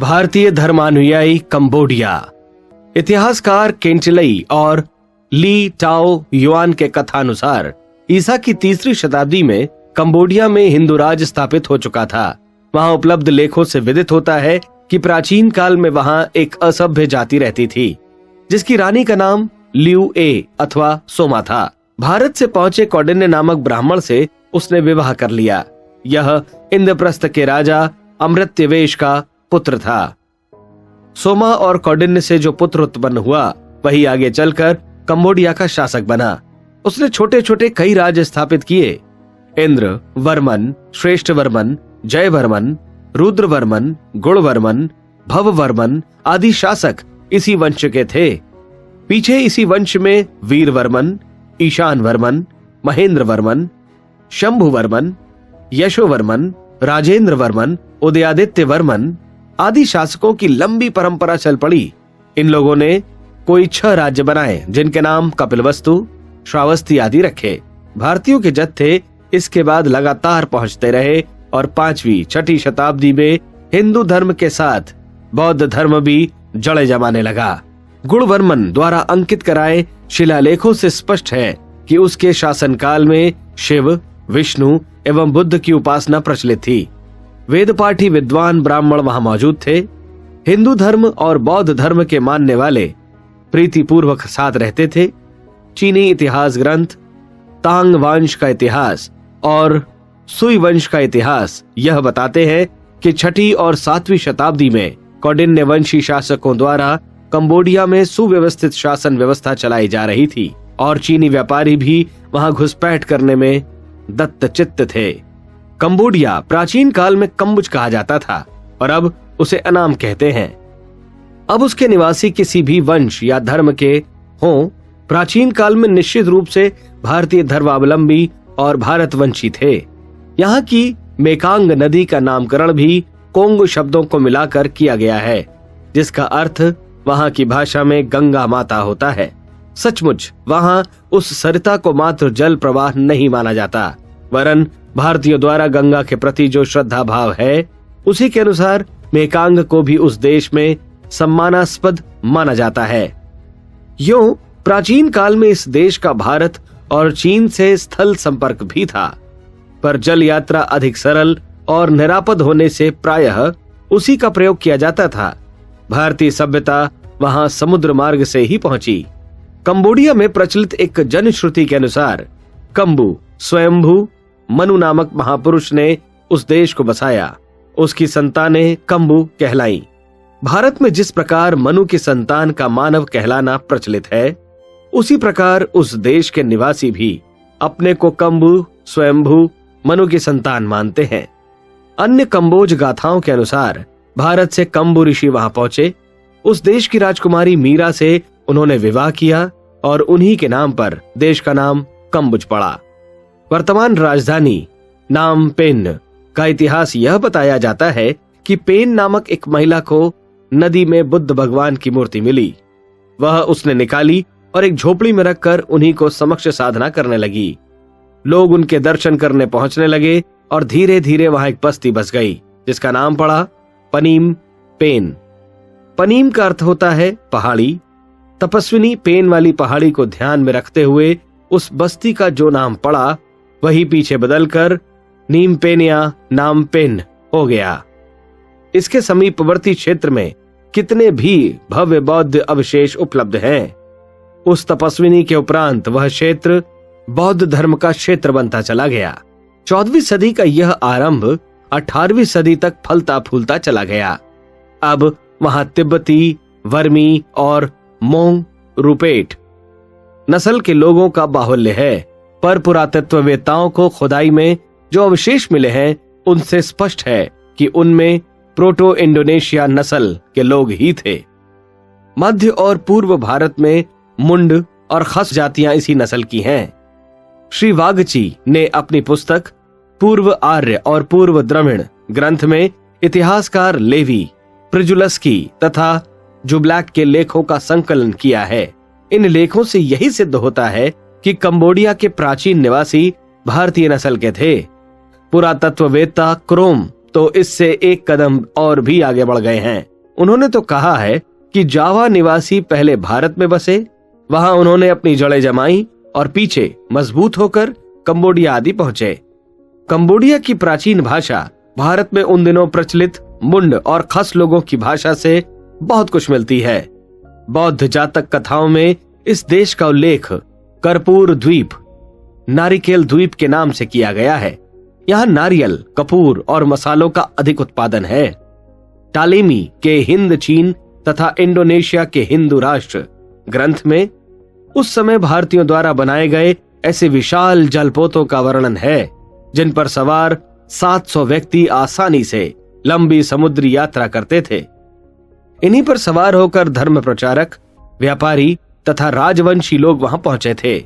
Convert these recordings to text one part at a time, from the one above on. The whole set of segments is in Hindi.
भारतीय धर्मानुयायी कंबोडिया। इतिहासकार केंटलई और ली टाओ युआन के कथानुसार ईसा की 3री शताब्दी में कंबोडिया में हिंदू राज स्थापित हो चुका था। वहां उपलब्ध लेखों से विदित होता है कि प्राचीन काल में वहां एक असभ्य जाति रहती थी, जिसकी रानी का नाम लियू ए अथवा सोमा था। भारत से पहुंचे कौंडिन्य नामक ब्राह्मण से उसने विवाह कर लिया। यह इंद्रप्रस्थ के राजा अमृत्यवेश का पुत्र था। सोमा और कौंडिन्य से जो पुत्र उत्पन्न हुआ वही आगे चलकर कंबोडिया का शासक बना। उसने छोटे छोटे कई राज्य स्थापित किए। इंद्र वर्मन, श्रेष्ठ वर्मन, जय वर्मन, रुद्र वर्मन, गुण वर्मन, भव वर्मन आदि शासक इसी वंश के थे। पीछे इसी वंश में वीर वर्मन, ईशान वर्मन, महेंद्र वर्मन, शंभु वर्मन, यशो वर्मन, राजेंद्र वर्मन, उदयादित्य वर्मन आदि शासकों की लंबी परंपरा चल पड़ी। इन लोगों ने कोई 6 राज्य बनाए, जिनके नाम कपिलवस्तु, श्रावस्ती आदि रखे। भारतीयों के जत्थे इसके बाद लगातार पहुंचते रहे और 5वीं 6ठी शताब्दी में हिंदू धर्म के साथ बौद्ध धर्म भी जड़े जमाने लगा। गुणवर्मन द्वारा अंकित कराए शिलालेखों से स्पष्ट है कि उसके शासनकाल में शिव, विष्णु एवं बुद्ध की उपासना प्रचलित थी। वेदपाठी विद्वान ब्राह्मण वहां मौजूद थे। हिंदू धर्म और बौद्ध धर्म के मानने वाले प्रीतिपूर्वक साथ रहते थे। चीनी इतिहास ग्रंथ तांग वंश का इतिहास और सुई वंश का इतिहास यह बताते हैं कि 6ठी और 7वीं शताब्दी में कौंडिन्य वंशी शासकों द्वारा कंबोडिया में सुव्यवस्थित शासन व्यवस्था चलाई जा रही थी और चीनी व्यापारी भी वहां घुसपैठ करने में दत्तचित्त थे। कंबोडिया प्राचीन काल में कम्बुज कहा जाता था और अब उसे अनाम कहते हैं। अब उसके निवासी किसी भी वंश या धर्म के हों, प्राचीन काल में निश्चित रूप से भारतीय धर्मावलंबी और भारतवंशी थे। यहाँ की मेकांग नदी का नामकरण भी कोंग शब्दों को मिलाकर किया गया है, जिसका अर्थ वहाँ की भाषा में गंगा माता होता है। सचमुच वहाँ उस सरिता को मात्र जल प्रवाह नहीं माना जाता, वरन भारतीयों द्वारा गंगा के प्रति जो श्रद्धा भाव है उसी के अनुसार मेकांग को भी उस देश में सम्मानास्पद माना जाता है। यूं प्राचीन काल में इस देश का भारत और चीन से स्थल संपर्क भी था, पर जल यात्रा अधिक सरल और निरापद होने से प्रायः उसी का प्रयोग किया जाता था। भारतीय सभ्यता वहां समुद्र मार्ग से ही पहुंची। कंबोडिया में प्रचलित एक जनश्रुति के अनुसार कंबु स्वयंभू मनु नामक महापुरुष ने उस देश को बसाया। उसकी संतानें कंबु कहलाई। भारत में जिस प्रकार मनु की संतान का मानव कहलाना प्रचलित है, उसी प्रकार उस देश के निवासी भी अपने को कंबु स्वयंभू मनु की संतान मानते हैं। अन्य कंबोज गाथाओं के अनुसार भारत से कंबु ऋषि वहां पहुंचे। उस देश की राजकुमारी मीरा से उन्होंने विवाह किया और उन्हीं के नाम पर देश का नाम कंबुज पड़ा। वर्तमान राजधानी नाम पेन का इतिहास यह बताया जाता है कि पेन नामक एक महिला को नदी में बुद्ध भगवान की मूर्ति मिली। वह उसने निकाली और एक झोपड़ी में रखकर उन्हीं को समक्ष साधना करने लगी। लोग उनके दर्शन करने पहुंचने लगे और धीरे धीरे वहां एक बस्ती बस गई, जिसका नाम पड़ा पनीम पेन। पनीम का अर्थ होता है पहाड़ी। तपस्विनी पेन वाली पहाड़ी को ध्यान में रखते हुए उस बस्ती का जो नाम पड़ा वही पीछे बदलकर नीम पेनिया नाम पेन हो गया। इसके समीपवर्ती क्षेत्र में कितने भी भव्य बौद्ध अवशेष उपलब्ध हैं। उस तपस्विनी के उपरांत वह क्षेत्र बौद्ध धर्म का क्षेत्र बनता चला गया। 14वीं सदी का यह आरंभ 18वीं सदी तक फलता फूलता चला गया। अब वहां तिब्बती, वर्मी और मोंग रूपेट नस्ल के लोगों का बाहुल्य है, पर पुरातत्ववेत्ताओं को खुदाई में जो अवशेष मिले हैं उनसे स्पष्ट है कि उनमें प्रोटो इंडोनेशिया नस्ल के लोग ही थे। मध्य और पूर्व भारत में मुंड और खस जातियां इसी नस्ल की हैं। श्री वागची ने अपनी पुस्तक पूर्व आर्य और पूर्व द्रविड़ ग्रंथ में इतिहासकार लेवी, प्रिजुलस्की तथा जुब्लैक के लेखों का संकलन किया है। इन लेखों से यही सिद्ध होता है कि कंबोडिया के प्राचीन निवासी भारतीय नस्ल के थे। पुरातत्ववेत्ता क्रोम तो इससे एक कदम और भी आगे बढ़ गए हैं। उन्होंने तो कहा है कि जावा निवासी पहले भारत में बसे, वहां उन्होंने अपनी जड़ें जमाई और पीछे मजबूत होकर कंबोडिया आदि पहुंचे। कंबोडिया की प्राचीन भाषा भारत में उन दिनों प्रचलित मुंड और खस लोगों की भाषा से बहुत कुछ मिलती है। बौद्ध जातक कथाओं में इस देश का उल्लेख कर्पूर द्वीप, नारिकेल द्वीप के नाम से किया गया है। यहाँ नारियल, कपूर और मसालों का अधिक उत्पादन है। टालेमी के हिंद चीन तथा इंडोनेशिया के हिंदू राष्ट्र ग्रंथ में उस समय भारतीयों द्वारा बनाए गए ऐसे विशाल जलपोतों का वर्णन है जिन पर सवार 700 व्यक्ति आसानी से लंबी समुद्री यात्रा करते थे। इन्हीं पर सवार होकर धर्म प्रचारक, व्यापारी तथा राजवंशी लोग वहां पहुंचे थे।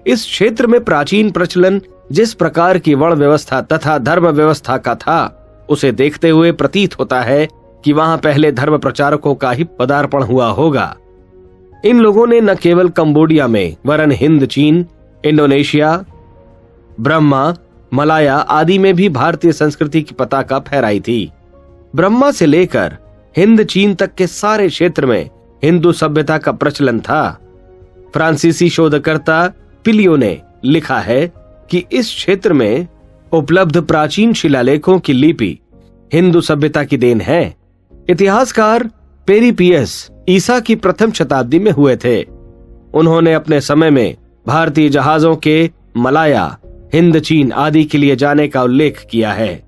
इस क्षेत्र में प्राचीन प्रचलन जिस प्रकार की वर्ण व्यवस्था तथा धर्म व्यवस्था का था, उसे देखते हुए प्रतीत होता है कि वहां पहले धर्म प्रचारकों का ही पदार्पण हुआ होगा। इन लोगों ने न केवल कंबोडिया में वरन हिंद चीन, इंडोनेशिया, ब्रह्मा, मलाया आदि में भी भारतीय संस्कृति की पताका फहराई थी। ब्रह्मा से लेकर हिंद चीन तक के सारे क्षेत्र में हिंदू सभ्यता का प्रचलन था। फ्रांसीसी शोधकर्ता पिलियो ने लिखा है कि इस क्षेत्र में उपलब्ध प्राचीन शिलालेखों की लिपि हिंदू सभ्यता की देन है। इतिहासकार पेरिपियस ईसा की प्रथम शताब्दी में हुए थे। उन्होंने अपने समय में भारतीय जहाजों के मलाया, हिंद चीन आदि के लिए जाने का उल्लेख किया है।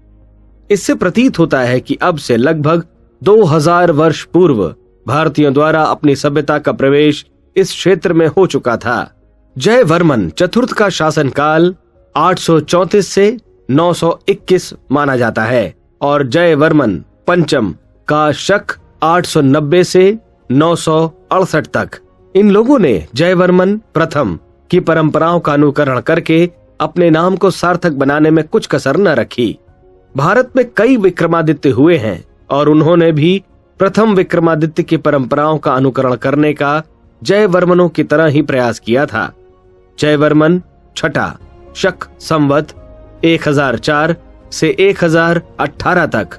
इससे प्रतीत होता है कि अब से लगभग 2000 वर्ष पूर्व भारतीयों द्वारा अपनी सभ्यता का प्रवेश इस क्षेत्र में हो चुका था। जयवर्मन चतुर्थ का शासनकाल 834 से 921 माना जाता है और जयवर्मन पंचम का शक 890 से 968 तक। इन लोगों ने जयवर्मन प्रथम की परंपराओं का अनुकरण करके अपने नाम को सार्थक बनाने में कुछ कसर न रखी। भारत में कई विक्रमादित्य हुए हैं और उन्होंने भी प्रथम विक्रमादित्य की परंपराओं का अनुकरण करने का जयवर्मनों की तरह ही प्रयास किया था। जयवर्मन छठा शक संवत 1004 से 1018 तक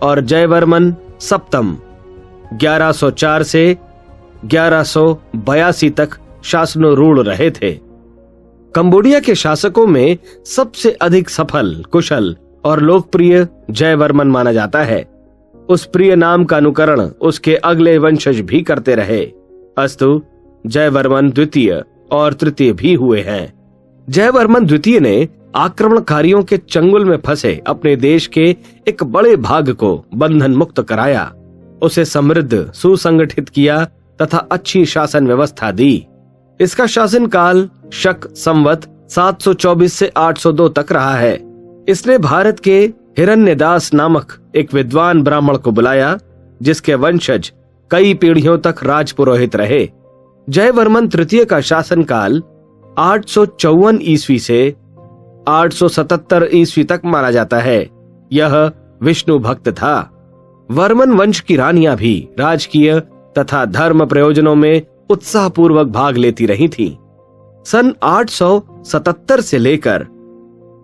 और जयवर्मन सप्तम 1104 से 1182 तक शासनारूढ़ रहे थे। कंबोडिया के शासकों में सबसे अधिक सफल, कुशल और लोकप्रिय जयवर्मन माना जाता है। उस प्रिय नाम का अनुकरण उसके अगले वंशज भी करते रहे। अस्तु जयवर्मन द्वितीय और तृतीय भी हुए हैं। जयवर्मन द्वितीय ने आक्रमणकारियों के चंगुल में फंसे अपने देश के एक बड़े भाग को बंधन मुक्त कराया, उसे समृद्ध, सुसंगठित किया तथा अच्छी शासन व्यवस्था दी। इसका शासनकाल शक संवत 724 से 802 तक रहा है। इसने भारत के हिरण्यदास नामक एक विद्वान ब्राह्मण को बुलाया, जिसके वंशज कई पीढ़ियों तक राजपुरोहित रहे। जयवर्मन तृतीय का शासनकाल 854 ईस्वी से 877 ईस्वी तक माना जाता है। यह विष्णु भक्त था। वर्मन वंश की रानियां भी राजकीय तथा धर्म प्रयोजनों में उत्साहपूर्वक भाग लेती रही थीं। सन 877 से लेकर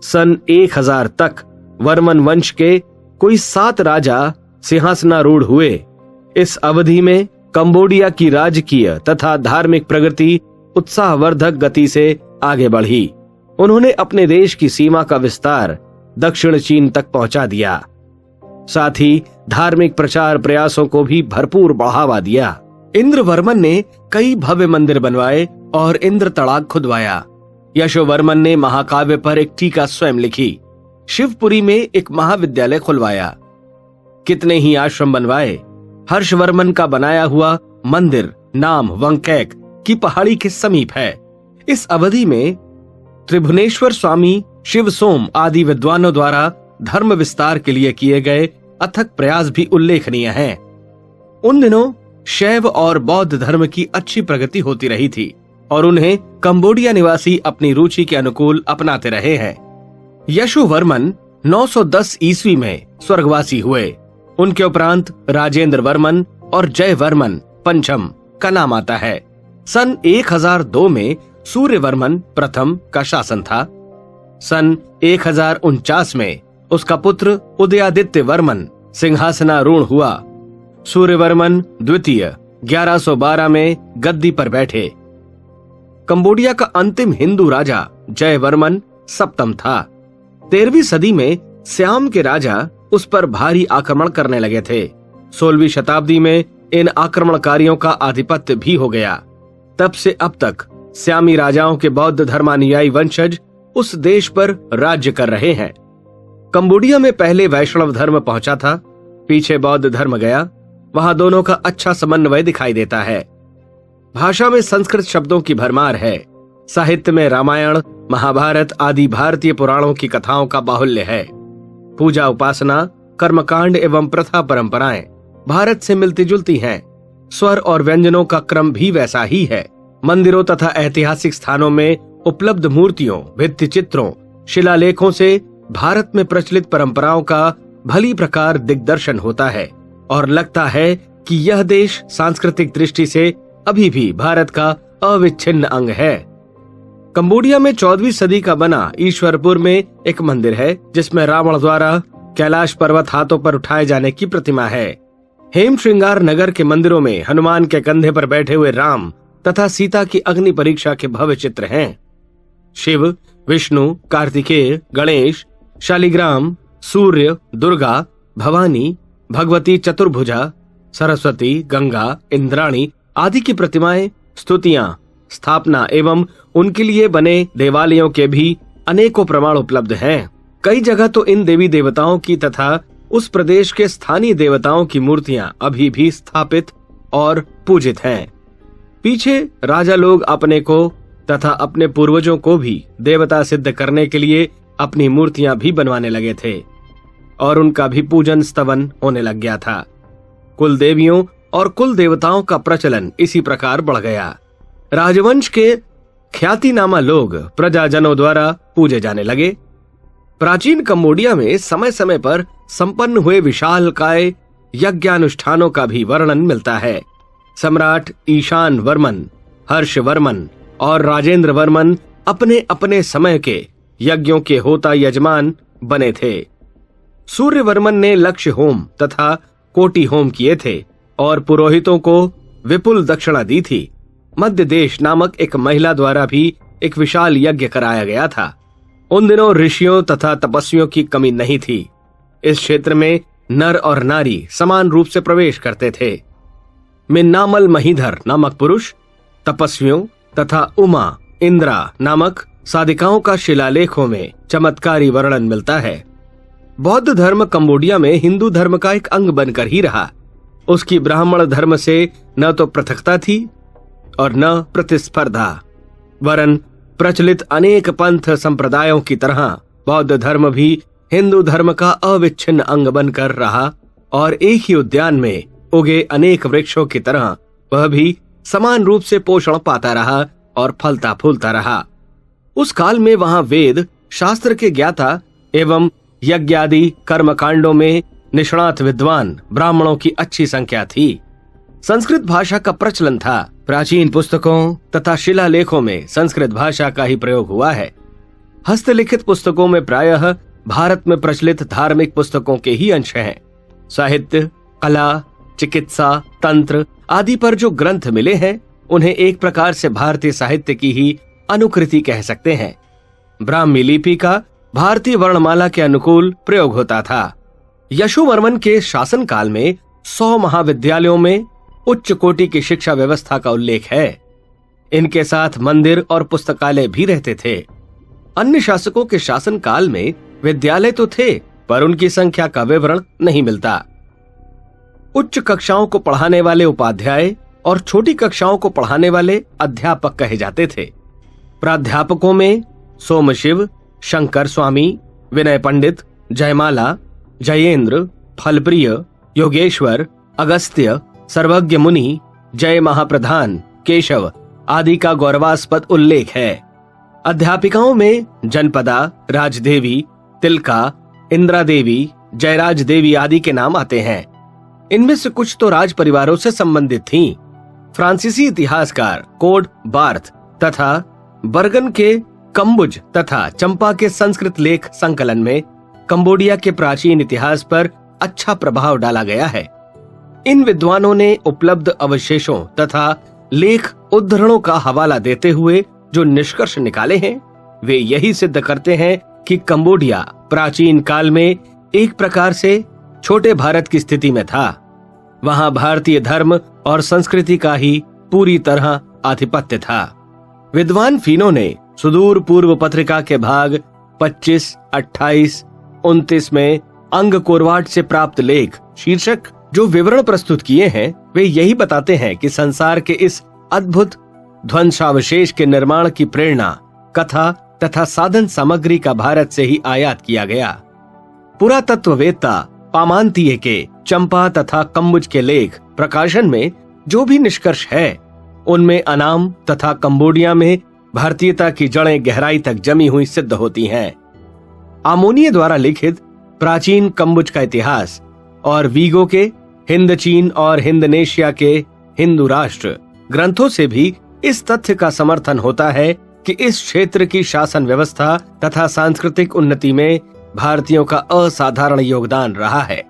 सन 1000 तक वर्मन वंश के कोई 7 राजा सिंहासनारूढ़ हुए। इस अवधि में कंबोडिया की राजकीय तथा धार्मिक प्रगति उत्साहवर्धक गति से आगे बढ़ी। उन्होंने अपने देश की सीमा का विस्तार दक्षिण चीन तक पहुंचा दिया, साथ ही धार्मिक प्रचार प्रयासों को भी भरपूर बढ़ावा दिया। इंद्रवर्मन ने कई भव्य मंदिर बनवाए और इंद्र तड़ाग खुदवाया। यशोवर्मन ने महाकाव्य पर एक टीका स्वयं लिखी। शिवपुरी में एक महाविद्यालय खुलवाया। कितने ही आश्रम बनवाए। हर्षवर्मन का बनाया हुआ मंदिर नाम वंकैक की पहाड़ी के समीप है। इस अवधि में त्रिभुवनेश्वर स्वामी, शिव सोम आदि विद्वानों द्वारा धर्म विस्तार के लिए किए गए अथक प्रयास भी उल्लेखनीय हैं। उन दिनों शैव और बौद्ध धर्म की अच्छी प्रगति होती रही थी और उन्हें कंबोडिया निवासी अपनी रुचि के अनुकूल अपनाते रहे हैं। यशोवर्मन 910 ईस्वी में स्वर्गवासी हुए। उनके उपरांत राजेंद्र वर्मन और जयवर्मन पंचम का नाम आता है। सन 1002 में सूर्यवर्मन प्रथम का शासन था। सन 1049 में उसका पुत्र उदयादित्य वर्मन सिंहासनारूढ़ हुआ। सूर्यवर्मन द्वितीय 1112 में गद्दी पर बैठे। कंबोडिया का अंतिम हिंदू राजा जयवर्मन सप्तम था। 13वीं सदी में सियाम के राजा उस पर भारी आक्रमण करने लगे थे। 16वीं शताब्दी में इन आक्रमणकारियों का आधिपत्य भी हो गया। तब से अब तक सियामी राजाओं के बौद्ध धर्मानुयायी वंशज उस देश पर राज्य कर रहे हैं। कंबोडिया में पहले वैष्णव धर्म पहुंचा था, पीछे बौद्ध धर्म गया। वहां दोनों का अच्छा समन्वय दिखाई देता है। भाषा में संस्कृत शब्दों की भरमार है। साहित्य में रामायण, महाभारत आदि भारतीय पुराणों की कथाओं का बाहुल्य है। पूजा उपासना, कर्मकांड एवं प्रथा परंपराएं भारत से मिलती जुलती हैं। स्वर और व्यंजनों का क्रम भी वैसा ही है। मंदिरों तथा ऐतिहासिक स्थानों में उपलब्ध मूर्तियों, भित्ति चित्रों, शिलालेखों से भारत में प्रचलित परंपराओं का भली प्रकार दिग्दर्शन होता है और लगता है कि यह देश सांस्कृतिक दृष्टि से अभी भी भारत का अविच्छिन्न अंग है। कंबोडिया में 14वीं सदी का बना ईश्वरपुर में एक मंदिर है, जिसमें रावण द्वारा कैलाश पर्वत हाथों पर उठाए जाने की प्रतिमा है। हेम श्रृंगार नगर के मंदिरों में हनुमान के कंधे पर बैठे हुए राम तथा सीता की अग्नि परीक्षा के भव्य चित्र हैं। शिव, विष्णु, कार्तिकेय, गणेश, शालिग्राम, सूर्य, दुर्गा, भवानी, भगवती चतुर्भुजा, सरस्वती, गंगा, इंद्राणी आदि की प्रतिमाएं, स्तुतियां, स्थापना एवं उनके लिए बने देवालयों के भी अनेकों प्रमाण उपलब्ध हैं। कई जगह तो इन देवी देवताओं की तथा उस प्रदेश के स्थानीय देवताओं की मूर्तियां अभी भी स्थापित और पूजित हैं। पीछे राजा लोग अपने को तथा अपने पूर्वजों को भी देवता सिद्ध करने के लिए अपनी मूर्तियां भी बनवाने लगे थे और उनका भी पूजन स्तवन होने लग गया था। कुल देवियों और कुल देवताओं का प्रचलन इसी प्रकार बढ़ गया। राजवंश के ख्यातिनामा लोग प्रजाजनों द्वारा पूजे जाने लगे। प्राचीन कंबोडिया में समय समय पर संपन्न हुए विशालकाय यज्ञानुष्ठानों का भी वर्णन मिलता है। सम्राट ईशान वर्मन, हर्ष वर्मन और राजेंद्र वर्मन अपने अपने समय के यज्ञों के होता यजमान बने थे। सूर्यवर्मन ने लक्ष्य होम तथा कोटि होम किए थे और पुरोहितों को विपुल दक्षिणा दी थी। मध्य देश नामक एक महिला द्वारा भी एक विशाल यज्ञ कराया गया था। उन दिनों ऋषियों तथा तपस्वियों की कमी नहीं थी। इस क्षेत्र में नर और नारी समान रूप से प्रवेश करते थे। मिन्नामल महीधर नामक पुरुष तपस्वियों तथा उमा इंद्रा नामक साधिकाओं का शिलालेखों में चमत्कारी वर्णन मिलता है। बौद्ध धर्म कंबोडिया में हिंदू धर्म का एक अंग बनकर ही रहा। उसकी ब्राह्मण धर्म से न तो पृथकता थी और न प्रतिस्पर्धा, वरन प्रचलित अनेक पंथ संप्रदायों की तरह बौद्ध धर्म भी हिंदू धर्म का अविच्छिन्न अंग बनकर रहा और एक ही उद्यान में उगे अनेक वृक्षों की तरह वह भी समान रूप से पोषण पाता रहा और फलता फूलता रहा। उस काल में वहां वेद शास्त्र के ज्ञाता एवं यज्ञादि कर्मकांडों में निष्णात विद्वान ब्राह्मणों की अच्छी संख्या थी। संस्कृत भाषा का प्रचलन था। प्राचीन पुस्तकों तथा शिलालेखों में संस्कृत भाषा का ही प्रयोग हुआ है। हस्तलिखित पुस्तकों में प्रायः भारत में प्रचलित धार्मिक पुस्तकों के ही अंश हैं। साहित्य, कला, चिकित्सा, तंत्र आदि पर जो ग्रंथ मिले हैं उन्हें एक प्रकार से भारतीय साहित्य की ही अनुकृति कह सकते हैं। ब्राह्मी लिपि का भारतीय वर्णमाला के अनुकूल प्रयोग होता था। यशोवर्मन के शासनकाल में 100 महाविद्यालयों में उच्च कोटि की शिक्षा व्यवस्था का उल्लेख है। इनके साथ मंदिर और पुस्तकालय भी रहते थे। अन्य शासकों के शासनकाल में विद्यालय तो थे पर उनकी संख्या का विवरण नहीं मिलता। उच्च कक्षाओं को पढ़ाने वाले उपाध्याय और छोटी कक्षाओं को पढ़ाने वाले अध्यापक कहे जाते थे। प्राध्यापकों में सोमशिव, शंकर स्वामी, विनय पंडित, जयमाला, जयेंद्र, फलप्रिय, योगेश्वर, अगस्त्य, सर्वज्ञ मुनि, जय महाप्रधान, केशव आदि का गौरवास्पद उल्लेख है। अध्यापिकाओं में जनपदा, राजदेवी, तिलका, इंदिरा देवी, जयराज देवी आदि के नाम आते हैं। इनमें से कुछ तो राज परिवारों से संबंधित थीं। फ्रांसीसी इतिहासकार कोड बार्थ तथा बर्गन के कम्बुज तथा चंपा के संस्कृत लेख संकलन में कंबोडिया के प्राचीन इतिहास पर अच्छा प्रभाव डाला गया है। इन विद्वानों ने उपलब्ध अवशेषों तथा लेख उद्धरणों का हवाला देते हुए जो निष्कर्ष निकाले हैं वे यही सिद्ध करते हैं कि कंबोडिया प्राचीन काल में एक प्रकार से छोटे भारत की स्थिति में था। वहां भारतीय धर्म और संस्कृति का ही पूरी तरह आधिपत्य था। विद्वान फिनो ने सुदूर पूर्व पत्रिका के भाग 25, 28, 29 में अंग कोरवाट से प्राप्त लेख शीर्षक जो विवरण प्रस्तुत किए हैं वे यही बताते हैं कि संसार के इस अद्भुत ध्वंसावशेष के निर्माण की प्रेरणा कथा तथा साधन सामग्री का भारत से ही आयात किया गया। पुरातत्ववेत्ता पामांतीय के चंपा तथा कम्बुज के लेख प्रकाशन में जो भी निष्कर्ष है उनमें अनाम तथा कंबोडिया में भारतीयता की जड़ें गहराई तक जमी हुई सिद्ध होती हैं। आमोनिय द्वारा लिखित प्राचीन कम्बुज का इतिहास और वीगो के हिंद चीन और हिंदनेशिया के हिंदू राष्ट्र ग्रंथों से भी इस तथ्य का समर्थन होता है कि इस क्षेत्र की शासन व्यवस्था तथा सांस्कृतिक उन्नति में भारतीयों का असाधारण योगदान रहा है।